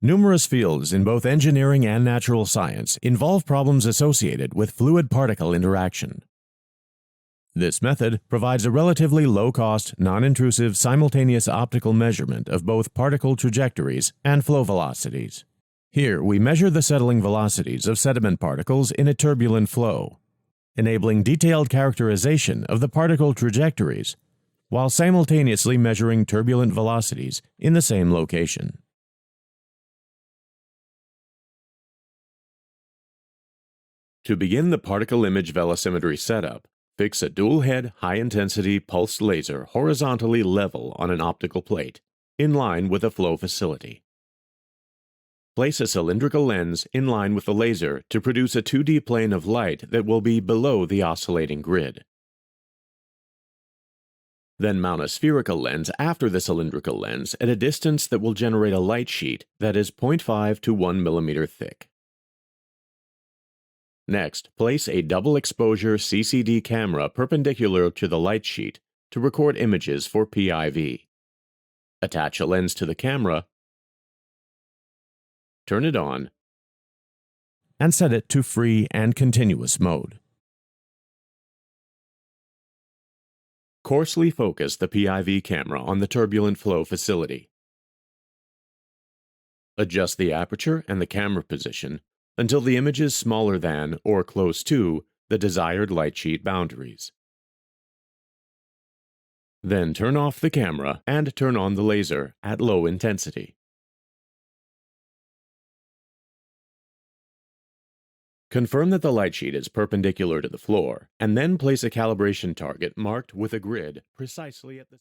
Numerous fields in both engineering and natural science involve problems associated with fluid-particle interaction. This method provides a relatively low-cost, non-intrusive simultaneous optical measurement of both particle trajectories and flow velocities. Here, we measure the settling velocities of sediment particles in a turbulent flow, enabling detailed characterization of the particle trajectories while simultaneously measuring turbulent velocities in the same location. To begin the particle image velocimetry setup, fix a dual-head high-intensity pulsed laser horizontally level on an optical plate, in line with a flow facility. Place a cylindrical lens in line with the laser to produce a 2D plane of light that will be below the oscillating grid. Then mount a spherical lens after the cylindrical lens at a distance that will generate a light sheet that is 0.5 to 1 millimeter thick. Next, place a double exposure CCD camera perpendicular to the light sheet to record images for PIV. Attach a lens to the camera, turn it on, and set it to free and continuous mode. Coarsely focus the PIV camera on the turbulent flow facility. Adjust the aperture and the camera position until the image is smaller than or close to the desired light sheet boundaries. Then turn off the camera and turn on the laser at low intensity. Confirm that the light sheet is perpendicular to the floor, and then place a calibration target marked with a grid precisely at the